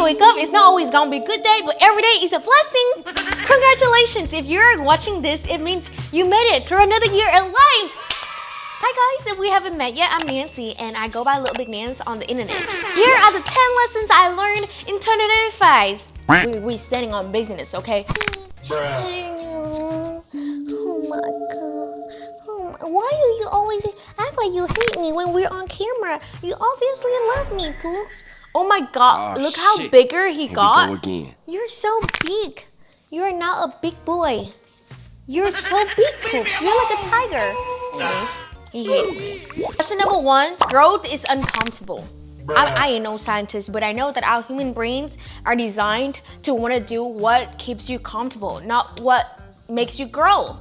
wake up, it's not always gonna be a good day, but every day is a blessing. Congratulations, if you're watching this, it means you made it through another year in life. Hi guys, if we haven't met yet, I'm Nancy and I go by Little Big Nance on the internet. Here are the 10 lessons I learned in 2025. We standing on business, okay? Oh my god. Why do you always act like you hate me when we're on camera? You obviously love me, Pooks. Oh my god, look how bigger he got. You're so big. You're not a big boy. You're so big, Pooks. You're like a tiger. Anyways, he hates me. Lesson number 1, growth is uncomfortable. I ain't no scientist, but I know that our human brains are designed to want to do what keeps you comfortable, not what makes you grow.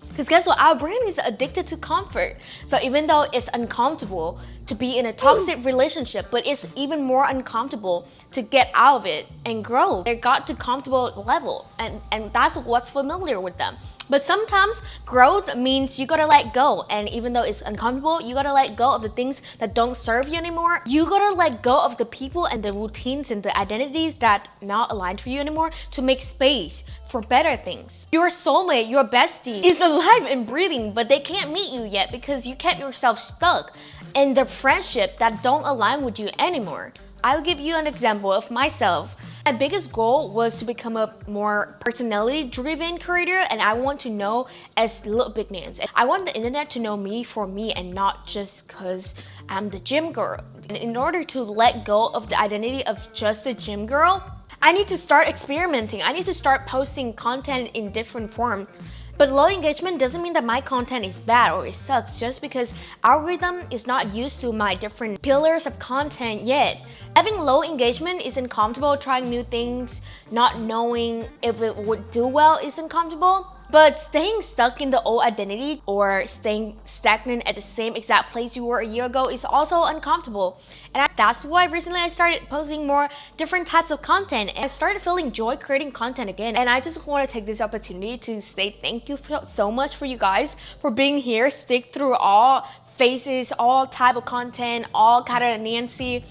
Because guess what? Our brain is addicted to comfort. So even though it's uncomfortable to be in a toxic relationship, but it's even more uncomfortable to get out of it and grow. They got to comfortable level and that's what's familiar with them. But sometimes growth means you gotta let go. And even though it's uncomfortable, you gotta let go of the things that don't serve you anymore. You gotta let go of the people and the routines and the identities that not align for you anymore to make space for better things. Your soulmate, your bestie is alive and breathing, but they can't meet you yet because you kept yourself stuck in the friendship that don't align with you anymore. I'll give you an example of myself. My biggest goal was to become a more personality-driven creator, and I want to know as Little Big Nance. I want the internet to know me for me and not just because I'm the gym girl. And in order to let go of the identity of just a gym girl, I need to start experimenting. I need to start posting content in different forms. But low engagement doesn't mean that my content is bad or it sucks just because algorithm is not used to my different pillars of content yet. Having low engagement isn't comfortable, trying new things, not knowing if it would do well isn't comfortable. But staying stuck in the old identity or staying stagnant at the same exact place you were a year ago is also uncomfortable. And that's why recently I started posting more different types of content and I started feeling joy creating content again. And I just want to take this opportunity to say thank you so much for you guys for being here, stick through all phases, all type of content, all kind of Nancy.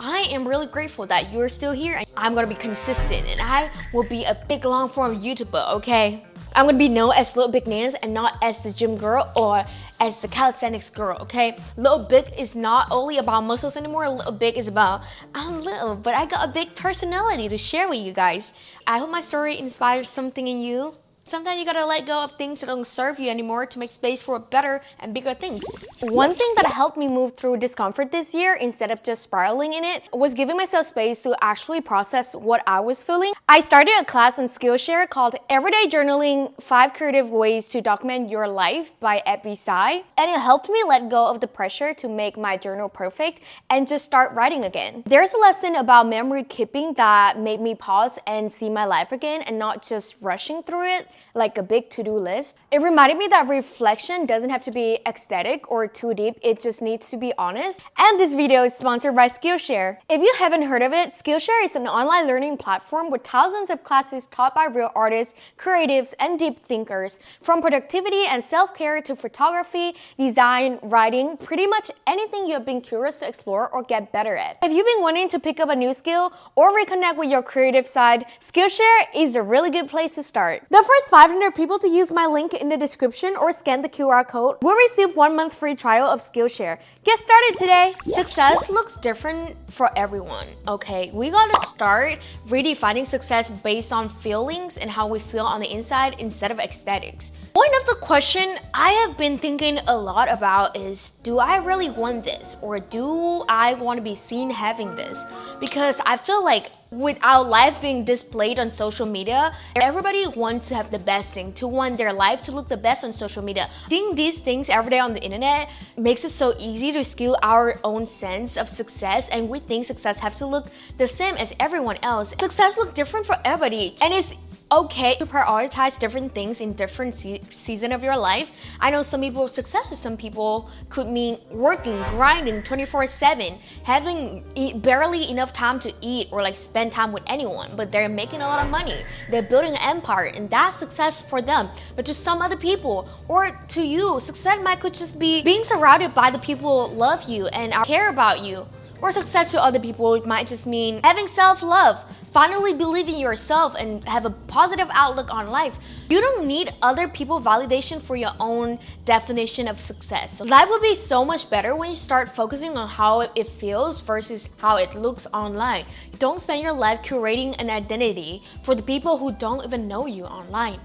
I am really grateful that you're still here and I'm gonna be consistent and I will be a big long form YouTuber, okay? I'm gonna be known as Little Big Nance and not as the gym girl or as the calisthenics girl, okay? Little Big is not only about muscles anymore. Little Big is about, I'm little, but I got a big personality to share with you guys. I hope my story inspires something in you. Sometimes you gotta let go of things that don't serve you anymore to make space for better and bigger things. One thing that helped me move through discomfort this year instead of just spiraling in it was giving myself space to actually process what I was feeling. I started a class on Skillshare called Everyday Journaling 5 Creative Ways to Document Your Life by Abby Sai. And it helped me let go of the pressure to make my journal perfect and just start writing again. There's a lesson about memory keeping that made me pause and see my life again and not just rushing through it like a big to-do list. It reminded me that reflection doesn't have to be ecstatic or too deep, it just needs to be honest. And this video is sponsored by Skillshare. If you haven't heard of it, Skillshare is an online learning platform with thousands of classes taught by real artists, creatives, and deep thinkers. From productivity and self-care to photography, design, writing, pretty much anything you have been curious to explore or get better at. Have you been wanting to pick up a new skill or reconnect with your creative side? Skillshare is a really good place to start. The first 500 people to use my link in the description or scan the QR code will receive 1 month free trial of Skillshare. Get started today. Success looks different for everyone, okay? We gotta start redefining success based on feelings and how we feel on the inside instead of aesthetics. Point of the question I have been thinking a lot about is, do I really want this? Or do I want to be seen having this? Because I feel like with our life being displayed on social media, everybody wants to have the best thing, to want their life to look the best on social media. Seeing these things every day on the internet makes it so easy to skew our own sense of success, and we think success has to look the same as everyone else. Success looks different for everybody, and it's okay to prioritize different things in different season of your life. I know some people, success to some people could mean working, grinding 24/7, having barely enough time to eat or like spend time with anyone, but they're making a lot of money. They're building an empire and that's success for them. But to some other people or to you, success might could just be being surrounded by the people who love you and care about you. Or success to other people might just mean having self-love, finally believing in yourself and have a positive outlook on life. You don't need other people's validation for your own definition of success. Life will be so much better when you start focusing on how it feels versus how it looks online. Don't spend your life curating an identity for the people who don't even know you online.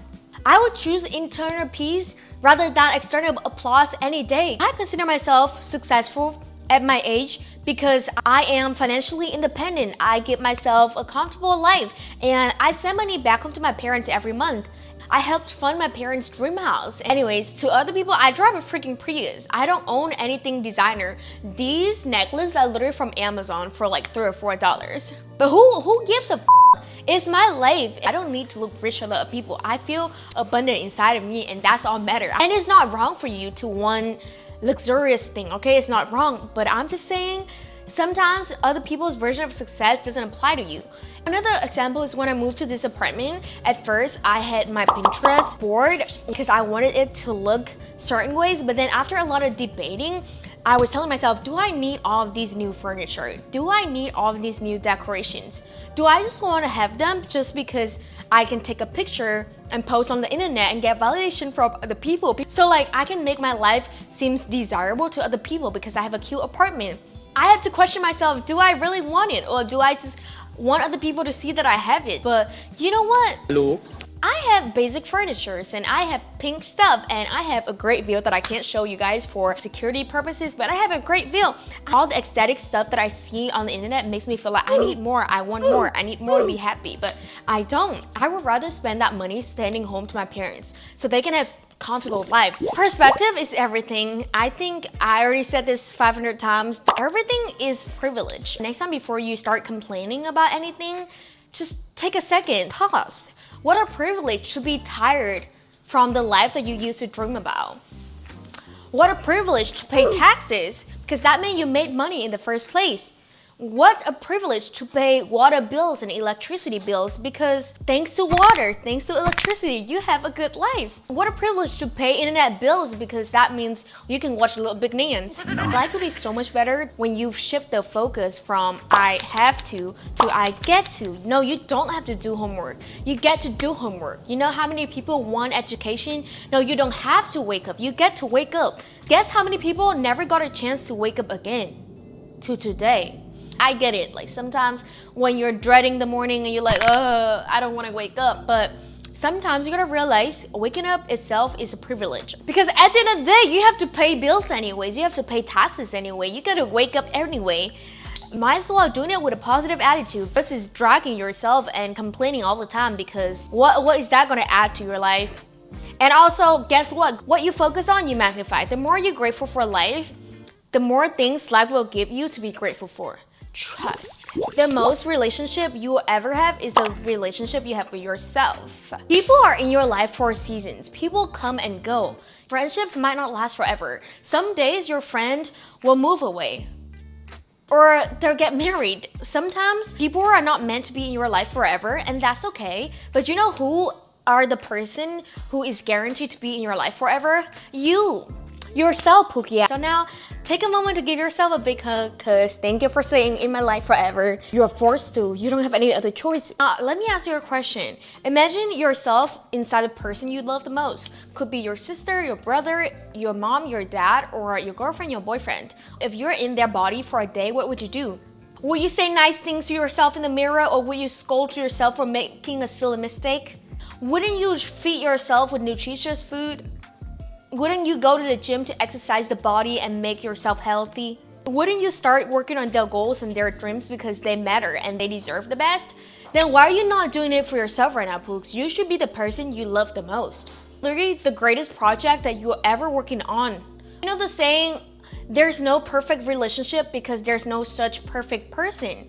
I would choose internal peace rather than external applause any day. I consider myself successful at my age because I am financially independent. I give myself a comfortable life and I send money back home to my parents every month. I helped fund my parents' dream house. Anyways, to other people, I drive a freaking Prius. I don't own anything designer. These necklaces are literally from Amazon for like $3 or $4. But who gives a f? It's my life. I don't need to look rich to other people. I feel abundant inside of me and that's all matter. And it's not wrong for you to want luxurious thing, okay? It's not wrong, but I'm just saying sometimes other people's version of success doesn't apply to you. Another example is when I moved to this apartment. At first, I had my Pinterest board because I wanted it to look certain ways, but then after a lot of debating, I was telling myself, do I need all of these new furniture? Do I need all of these new decorations? Do I just want to have them just because I can take a picture and post on the internet and get validation from other people? So like I can make my life seems desirable to other people because I have a cute apartment. I have to question myself, do I really want it? Or do I just want other people to see that I have it? But you know what? Hello. I have basic furnitures and I have pink stuff and I have a great view that I can't show you guys for security purposes, but I have a great view. All the aesthetic stuff that I see on the internet makes me feel like I need more, I want more, I need more to be happy, but I don't. I would rather spend that money staying home to my parents so they can have comfortable life. Perspective is everything. I think I already said this 500 times, but everything is privilege. Next time before you start complaining about anything, just take a second, pause. What a privilege to be tired from the life that you used to dream about. What a privilege to pay taxes because that meant you made money in the first place. What a privilege to pay water bills and electricity bills because thanks to water, thanks to electricity, you have a good life. What a privilege to pay internet bills because that means you can watch Little Big Nans. Life will be so much better when you've shifted the focus from I have to I get to. No, you don't have to do homework. You get to do homework. You know how many people want education? No, you don't have to wake up. You get to wake up. Guess how many people never got a chance to wake up again? To today. I get it, like sometimes when you're dreading the morning and you're like, I don't want to wake up, but sometimes you gotta realize waking up itself is a privilege. Because at the end of the day, you have to pay bills anyways, you have to pay taxes anyway, you gotta wake up anyway. Might as well doing it with a positive attitude versus dragging yourself and complaining all the time because what is that gonna add to your life? And also, guess what? What you focus on, you magnify. The more you're grateful for life, the more things life will give you to be grateful for. Trust. The most relationship you will ever have is the relationship you have with yourself. People are in your life for seasons. People come and go. Friendships might not last forever. Some days your friend will move away or they'll get married. Sometimes people are not meant to be in your life forever and that's okay. But you know who are the person who is guaranteed to be in your life forever? You. Yourself, Pookie. So now, take a moment to give yourself a big hug because thank you for staying in my life forever. You're forced to. You don't have any other choice. Let me ask you a question. Imagine yourself inside the person you love the most. Could be your sister, your brother, your mom, your dad, or your girlfriend, your boyfriend. If you're in their body for a day, what would you do? Will you say nice things to yourself in the mirror or will you scold to yourself for making a silly mistake? Wouldn't you feed yourself with nutritious food? Wouldn't you go to the gym to exercise the body and make yourself healthy? Wouldn't you start working on their goals and their dreams because they matter and they deserve the best? Then why are you not doing it for yourself right now, Pooks? You should be the person you love the most. Literally the greatest project that you're ever working on. You know the saying, there's no perfect relationship because there's no such perfect person.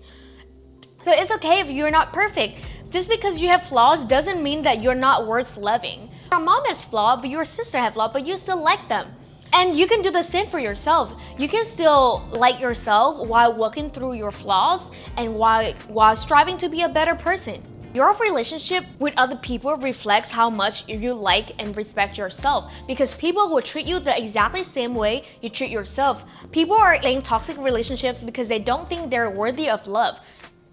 So it's okay if you're not perfect. Just because you have flaws doesn't mean that you're not worth loving. Your mom has flaws, but your sister has flaws, but you still like them. And you can do the same for yourself. You can still like yourself while working through your flaws and while striving to be a better person. Your relationship with other people reflects how much you like and respect yourself, because people will treat you the exactly same way you treat yourself. People are in toxic relationships because they don't think they're worthy of love.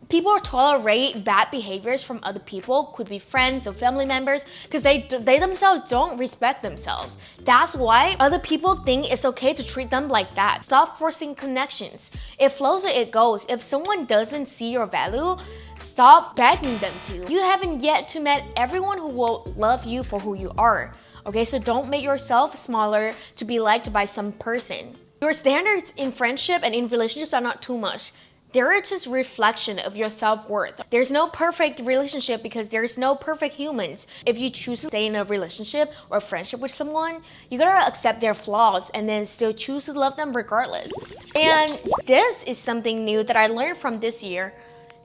People tolerate bad behaviors from other people, could be friends or family members, because they themselves don't respect themselves. That's why other people think it's okay to treat them like that. Stop forcing connections. It flows or it goes. If someone doesn't see your value, stop begging them to. You haven't yet to met everyone who will love you for who you are. Okay, so don't make yourself smaller to be liked by some person. Your standards in friendship and in relationships are not too much. They're just reflection of your self-worth. There's no perfect relationship because there's no perfect humans. If you choose to stay in a relationship or friendship with someone, you gotta accept their flaws and then still choose to love them regardless. And this is something new that I learned from this year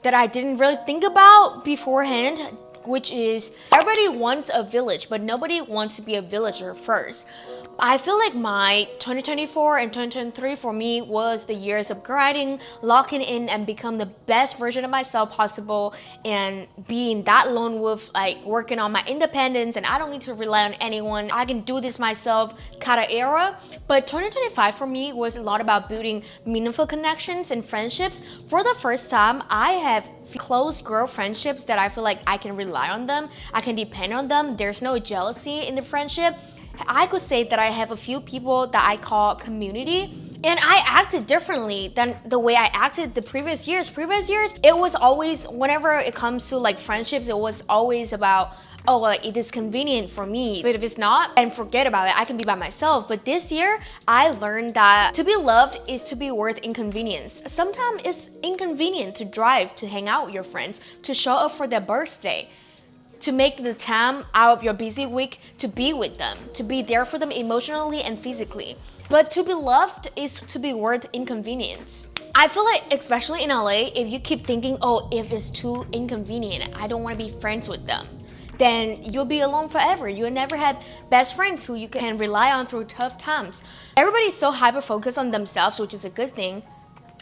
that I didn't really think about beforehand, which is everybody wants a village, but nobody wants to be a villager first. I feel like my 2024 and 2023 for me was the years of grinding, locking in, and become the best version of myself possible, and being that lone wolf, like working on my independence, and I don't need to rely on anyone. I can do this myself kind of era. But 2025 for me was a lot about building meaningful connections and friendships. For the first time, I have close girl friendships that I feel like I can rely on them, I can depend on them. There's no jealousy in the friendship. I could say that I have a few people that I call community, and I acted differently than the way I acted the previous years. It was always, whenever it comes to like friendships, it was always about, oh, well, it is convenient for me. But if it's not, then forget about it. I can be by myself. But this year, I learned that to be loved is to be worth inconvenience. Sometimes it's inconvenient to drive, to hang out with your friends, to show up for their birthday, to make the time out of your busy week to be with them, to be there for them emotionally and physically. But to be loved is to be worth inconvenience. I feel like, especially in LA, if you keep thinking, oh, if it's too inconvenient, I don't want to be friends with them, then you'll be alone forever. You'll never have best friends who you can rely on through tough times. Everybody's so hyper-focused on themselves, which is a good thing.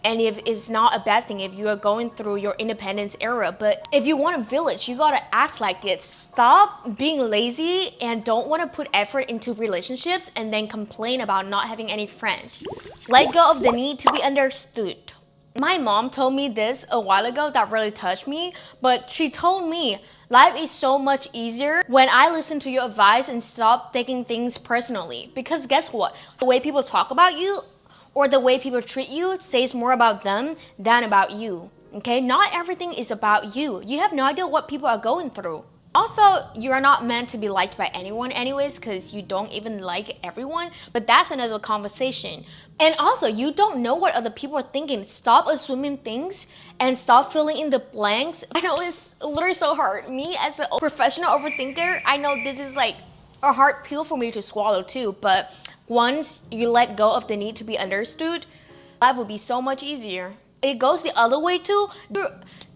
And if it's not a bad thing if you are going through your independence era, but if you want a village, you gotta act like it. Stop being lazy and don't want to put effort into relationships and then complain about not having any friends. Let go of the need to be understood. My mom told me this a while ago that really touched me, but she told me, life is so much easier when I listen to your advice and stop taking things personally. Because guess what? The way people talk about you or the way people treat you says more about them than about you, okay? Not everything is about you. You have no idea what people are going through. Also, you're not meant to be liked by anyone anyways, because you don't even like everyone, but that's another conversation. And also, you don't know what other people are thinking. Stop assuming things and stop filling in the blanks. I know it's literally so hard. Me as a professional overthinker, I know this is like a hard pill for me to swallow too, but once you let go of the need to be understood, life will be so much easier. It goes the other way too.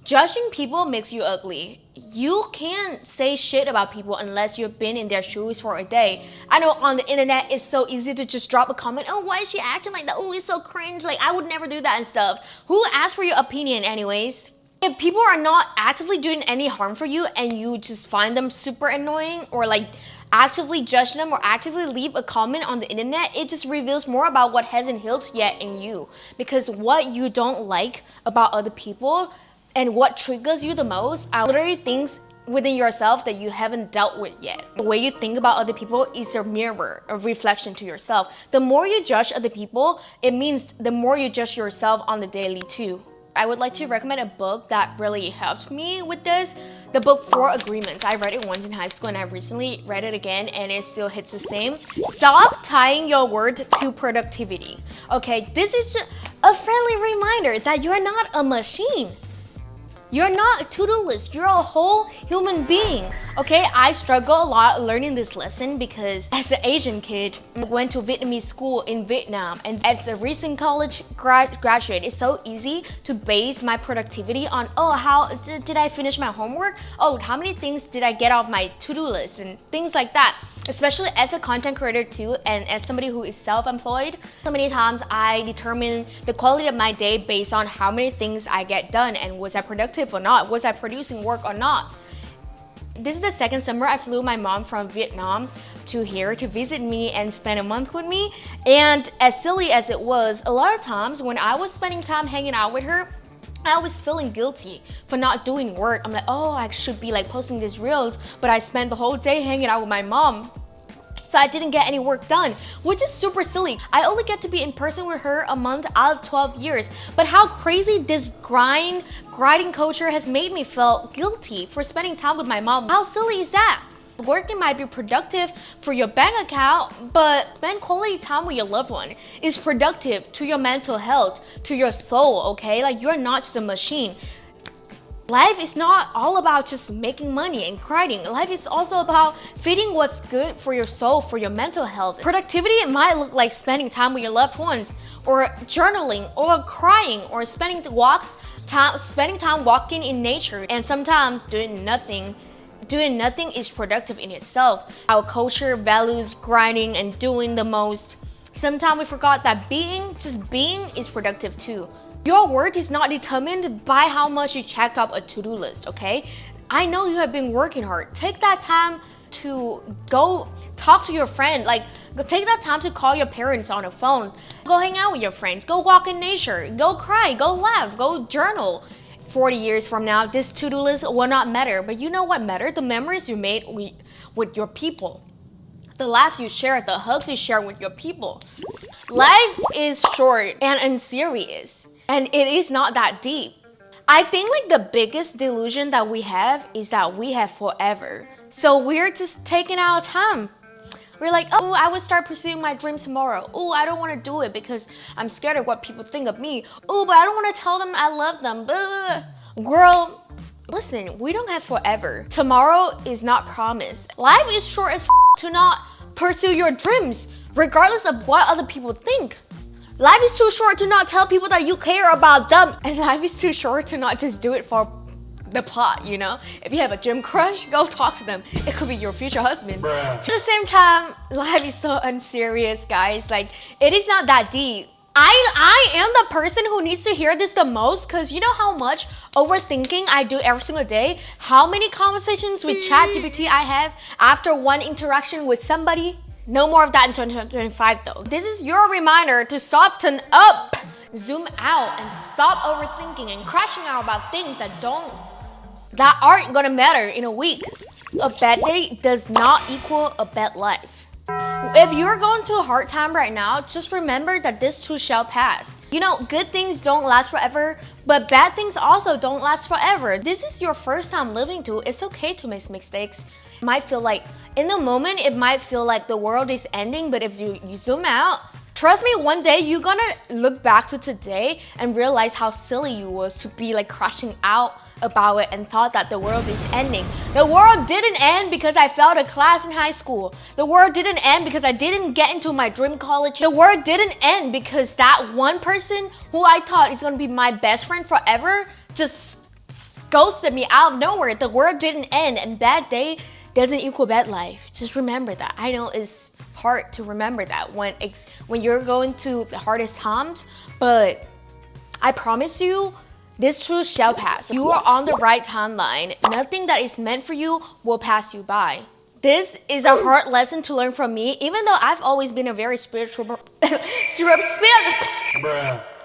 Judging people makes you ugly. You can't say shit about people unless you've been in their shoes for a day. I know on the internet it's so easy to just drop a comment, oh, why is she acting like that? Oh, it's so cringe. Like, I would never do that and stuff. Who asked for your opinion anyways? If people are not actively doing any harm for you and you just find them super annoying or like actively judge them or actively leave a comment on the internet, it just reveals more about what hasn't healed yet in you. Because what you don't like about other people and what triggers you the most are literally things within yourself that you haven't dealt with yet. The way you think about other people is a mirror, a reflection to yourself. The more you judge other people, it means the more you judge yourself on the daily too. I would like to recommend a book that really helped me with this. The book 4 Agreements. I read it once in high school and I recently read it again and it still hits the same. Stop tying your word to productivity. Okay, this is just a friendly reminder that you're not a machine. You're not a to-do list, you're a whole human being, okay? I struggle a lot learning this lesson because as an Asian kid, I went to Vietnamese school in Vietnam, and as a recent college graduate, it's so easy to base my productivity on, oh, how did I finish my homework? Oh, how many things did I get off my to-do list and things like that. Especially as a content creator too, and as somebody who is self-employed, so many times I determine the quality of my day based on how many things I get done and was I productive or not, was I producing work or not. This is the second summer I flew my mom from Vietnam to here to visit me and spend a month with me. And as silly as it was, a lot of times when I was spending time hanging out with her, I was feeling guilty for not doing work. I'm like, oh, I should be like posting these reels, but I spent the whole day hanging out with my mom. So I didn't get any work done, which is super silly. I only get to be in person with her a month out of 12 years. But how crazy this grinding culture has made me feel guilty for spending time with my mom. How silly is that? Working might be productive for your bank account, but spend quality time with your loved one is productive to your mental health, to your soul, okay? Like, you're not just a machine. Life is not all about just making money and grinding. Life is also about feeding what's good for your soul, for your mental health. Productivity might look like spending time with your loved ones, or journaling, or crying, or spending time walking in nature, and sometimes doing nothing. Doing nothing is productive in itself. Our culture values grinding and doing the most. Sometimes we forgot that just being is productive too. Your worth is not determined by how much you checked off a to-do list, okay? I know you have been working hard. Take that time to go talk to your friend. Like, take that time to call your parents on the phone. Go hang out with your friends. Go walk in nature. Go cry. Go laugh. Go journal. 40 years from now, this to-do list will not matter. But you know what matters? The memories you made with your people. The laughs you share, the hugs you share with your people. Life is short and unserious. And it is not that deep. I think like the biggest delusion that we have is that we have forever. So we're just taking our time. We're like, oh, I will start pursuing my dreams tomorrow. Oh, I don't want to do it because I'm scared of what people think of me. Oh, but I don't want to tell them I love them. Ugh. Girl, listen, we don't have forever. Tomorrow is not promised. Life is short as to not pursue your dreams, regardless of what other people think. Life is too short to not tell people that you care about them. And life is too short to not just do it for the plot, you know? If you have a gym crush, go talk to them. It could be your future husband. Bruh. At the same time, life is so unserious, guys. Like, it is not that deep. I am the person who needs to hear this the most, because you know how much overthinking I do every single day? How many conversations with ChatGPT I have after one interaction with somebody? No more of that in 2025 though. This is your reminder to soften up, zoom out, and stop overthinking and crashing out about things that aren't gonna matter in a week. A bad day does not equal a bad life. If you're going through a hard time right now, just remember that this too shall pass. You know, good things don't last forever, but bad things also don't last forever. This is your first time living too. It's okay to make mistakes. It might feel like, in the moment, it might feel like the world is ending, but if you zoom out, trust me, one day you're gonna look back to today and realize how silly you was to be like crashing out about it and thought that the world is ending. The world didn't end because I failed a class in high school. The world didn't end because I didn't get into my dream college. The world didn't end because that one person who I thought is gonna be my best friend forever just ghosted me out of nowhere. The world didn't end, and bad day doesn't equal bad life. Just remember that. I know it's hard to remember that when you're going through the hardest times, but I promise you, this too shall pass. You are on the right timeline. Nothing that is meant for you will pass you by. This is a hard lesson to learn from me, even though I've always been a very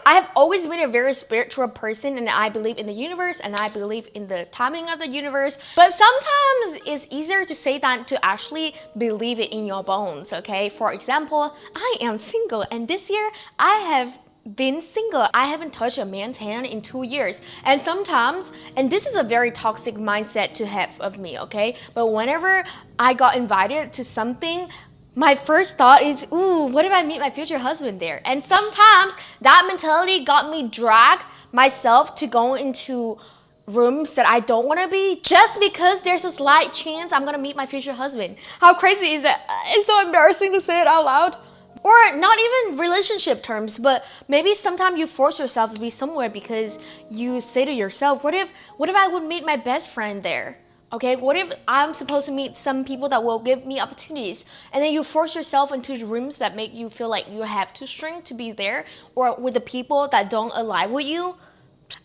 I have always been a very spiritual person, and I believe in the universe and I believe in the timing of the universe. But sometimes it's easier to say than to actually believe it in your bones, okay? For example, I am single, and this year I have been single. I haven't touched a man's hand in 2 years. And sometimes, and this is a very toxic mindset to have of me, okay? But whenever I got invited to something, my first thought is, ooh, what if I meet my future husband there? And sometimes that mentality got me drag myself to go into rooms that I don't want to be, just because there's a slight chance I'm gonna meet my future husband. How crazy is that? It's so embarrassing to say it out loud. Or not even relationship terms, but maybe sometimes you force yourself to be somewhere because you say to yourself, what if I would meet my best friend there? Okay, what if I'm supposed to meet some people that will give me opportunities? And then you force yourself into rooms that make you feel like you have to shrink to be there, or with the people that don't align with you.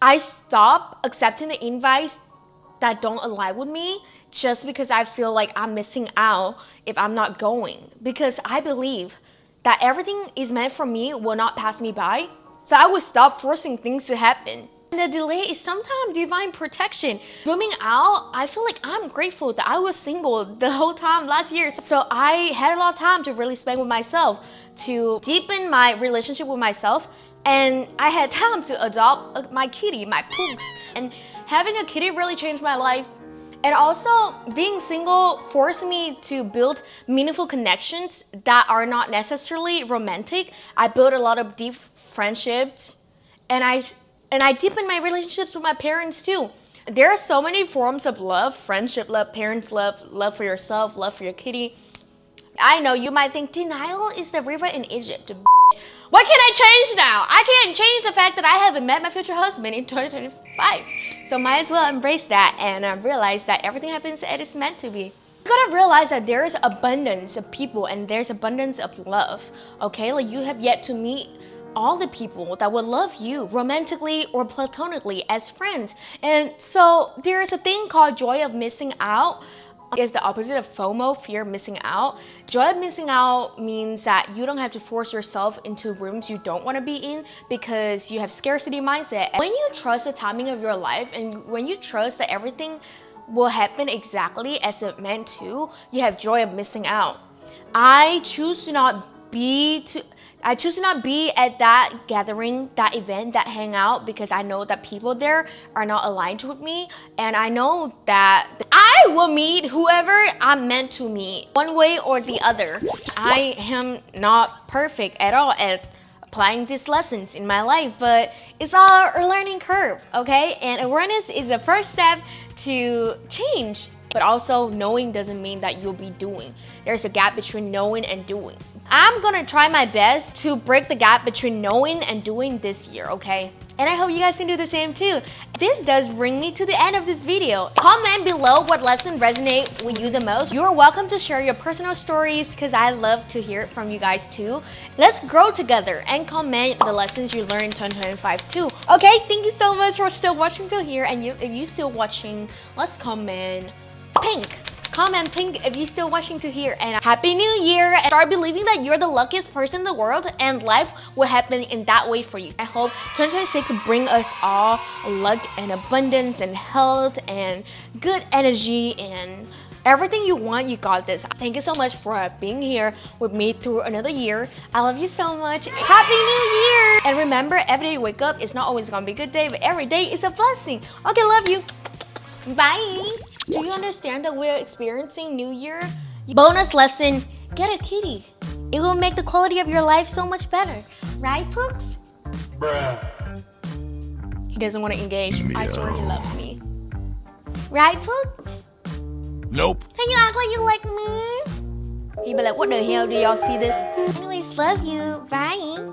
I stopped accepting the invites that don't align with me just because I feel like I'm missing out if I'm not going. Because I believe that everything is meant for me will not pass me by. So I would stop forcing things to happen. And the delay is sometimes divine protection. Zooming out, I feel like I'm grateful that I was single the whole time last year. So I had a lot of time to really spend with myself, to deepen my relationship with myself. And I had time to adopt my kitty, my Pooks. And having a kitty really changed my life. And also, being single forced me to build meaningful connections that are not necessarily romantic. I built a lot of deep friendships, and I deepened my relationships with my parents too. There are so many forms of love: friendship love, parents love, love for yourself, love for your kitty. I know you might think denial is the river in Egypt. What can I change now? I can't change the fact that I haven't met my future husband in 2025. So might as well embrace that and realize that everything happens as it's meant to be. You gotta realize that there's abundance of people and there's abundance of love, okay? Like you have yet to meet all the people that would love you romantically or platonically as friends. And so there's a thing called joy of missing out. Is the opposite of FOMO, fear of missing out. Joy of missing out means that you don't have to force yourself into rooms you don't want to be in because you have scarcity mindset. When you trust the timing of your life and when you trust that everything will happen exactly as it meant to, you have joy of missing out. I choose to not be at that gathering, that event, that hangout because I know that people there are not aligned with me, and I know that I will meet whoever I'm meant to meet, one way or the other. I am not perfect at all at applying these lessons in my life, but it's all a learning curve, okay? And awareness is the first step to change, but also knowing doesn't mean that you'll be doing. There's a gap between knowing and doing. I'm gonna try my best to break the gap between knowing and doing this year, okay? And I hope you guys can do the same too. This does bring me to the end of this video. Comment below what lesson resonate with you the most. You're welcome to share your personal stories because I love to hear it from you guys too. Let's grow together and comment the lessons you learned in 2025 too. Okay, thank you so much for still watching till here. And if you're still watching, let's comment pink. Comment pink if you're still watching to here, and Happy New Year, and start believing that you're the luckiest person in the world and life will happen in that way for you. I hope 2026 will bring us all luck and abundance and health and good energy and everything you want. You got this. Thank you so much for being here with me through another year. I love you so much. Happy New Year! And remember, every day you wake up, it's not always gonna be a good day, but every day is a blessing. Okay, love you. Bye. Do you understand that we're experiencing New Year? Bonus lesson, get a kitty. It will make the quality of your life so much better. Right, Pooks? Bruh. He doesn't want to engage. I swear he loves me. Right, Pooks? Nope. Can you act like you like me? He'd be like, what the hell, do y'all see this? Anyways, love you. Bye.